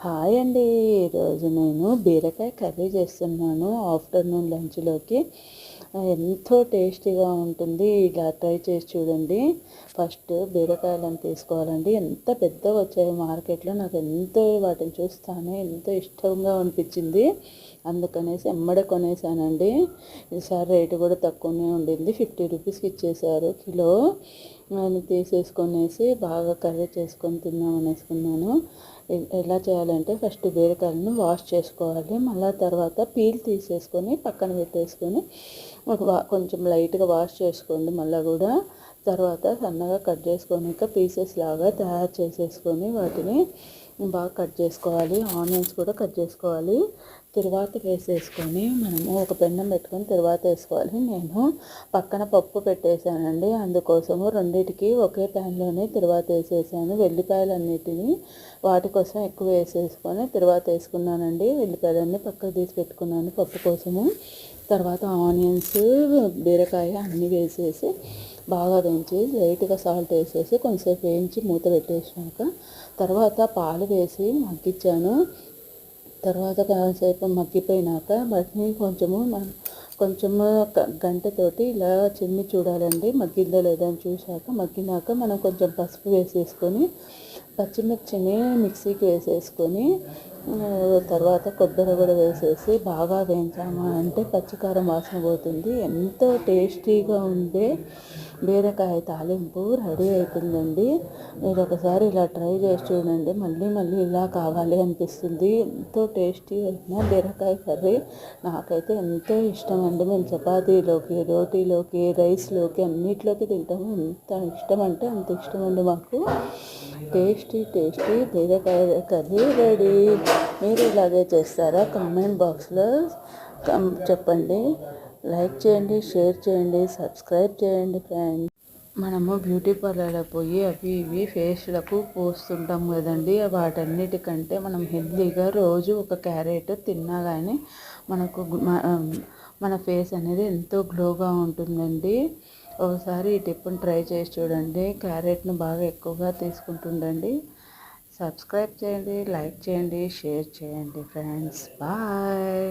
Hi అండి. ఈరోజు నేను బీరకాయ కర్రీ చేస్తున్నాను ఆఫ్టర్నూన్ లంచ్లోకి. ఎంతో టేస్టీగా ఉంటుంది. ఇలా ట్రై చేసి చూడండి. ఫస్ట్ బీరకాయలను తీసుకోవాలండి. ఎంత పెద్దగా వచ్చాయో మార్కెట్లో, నాకు ఎంతో వాటిని చూస్తానే ఎంతో ఇష్టంగా అనిపించింది. అందుకనేసి ఎమ్మడే కొనేసానండి. ఈసారి రేటు కూడా తక్కువనే ఉండింది, 50 రూపీస్కి ఇచ్చేసారు కిలో. నేను తీసేసుకొనేసి బాగా కర్రీ చేసుకొని తిన్నామనేసుకున్నాను. ఎలా చేయాలంటే ఫస్ట్ బీరకాయలను వాష్ చేసుకోవాలి. మళ్ళీ తర్వాత పీల్ తీసేసుకొని పక్కన పెట్టేసుకొని కొంచెం లైట్గా వాష్ చేసుకోండి. మళ్ళీ కూడా తర్వాత సన్నగా కట్ చేసుకొని పీసెస్ లాగా తయారు చేసేసుకొని వాటిని బాగా కట్ చేసుకోవాలి. ఆనియన్స్ కూడా కట్ చేసుకోవాలి. తరువాత వేసేసుకొని మనము ఒక పెన్నం పెట్టుకొని తరువాత వేసుకోవాలి. నేను పక్కన పప్పు పెట్టేశానండి, అందుకోసము రెండింటికి ఒకే ప్యాన్లోనే తరువాత వేసేసాను. వెల్లిపాయలన్నిటిని వాటి కోసం ఎక్కువ వేసేసుకొని తరువాత వేసుకున్నానండి. వెల్లిపాయలన్నీ పక్కకు తీసి పెట్టుకున్నాను పప్పు కోసము. తర్వాత ఆనియన్స్, బీరకాయ అన్నీ వేసేసి బాగా వేయించి లైట్గా సాల్ట్ వేసేసి కొంచెంసేపు వేయించి మూత పెట్టేసినాక తర్వాత పాలు వేసి మగ్గించాను. తర్వాత కాసేపు మగ్గిపోయినాక వాటిని కొంచెము గంటతోటి ఇలా చిమ్మి చూడాలండి, మగ్గిందో లేదో అని చూశాక. మగ్గినాక మనం కొంచెం పసుపు వేసేసుకొని పచ్చిమిర్చిని మిక్సీకి వేసేసుకొని తర్వాత కొబ్బరి కూడా వేసేసి బాగా వేయించాము అంటే పచ్చికారం వాసన పోతుంది. ఎంతో టేస్టీగా ఉండే బీరకాయ తాలింపు రెడీ అవుతుందండి. మీరు ఒకసారి ఇలా ట్రై చేసి చూడండి, మళ్ళీ మళ్ళీ ఇలా కావాలి అనిపిస్తుంది. ఎంతో టేస్టీ అయిన బీరకాయ కర్రీ నాకైతే ఎంతో ఇష్టం అండి. మేము చపాతీలోకి, రోటీలోకి, రైస్లోకి అన్నిట్లోకి తింటాము. ఎంత ఇష్టం అంటే అంత ఇష్టం అండి మాకు. టేస్టీ బీరకాయ కర్రీ రెడీ. మీరు ఇలాగే చేస్తారా? కామెంట్ బాక్స్లో చెప్పండి. లైక్ చేయండి, షేర్ చేయండి, సబ్స్క్రైబ్ చేయండి ఫ్రెండ్స్. మనము బ్యూటీ పార్లర్లో పోయి అవి ఇవి ఫేస్లకు పోస్తుంటాం కదండి. వాటన్నిటికంటే మనం హెల్తీగా రోజు ఒక క్యారెట్ తిన్నా కానీ మనకు మన ఫేస్ అనేది ఎంతో గ్లోగా ఉంటుందండి. ఒకసారి ఈ టిప్ని ట్రై చేసి చూడండి. క్యారెట్ను బాగా ఎక్కువగా తీసుకుంటుండండి. సబ్స్క్రైబ్ చేయండి, లైక్ చేయండి, షేర్ చేయండి ఫ్రెండ్స్. బాయ్.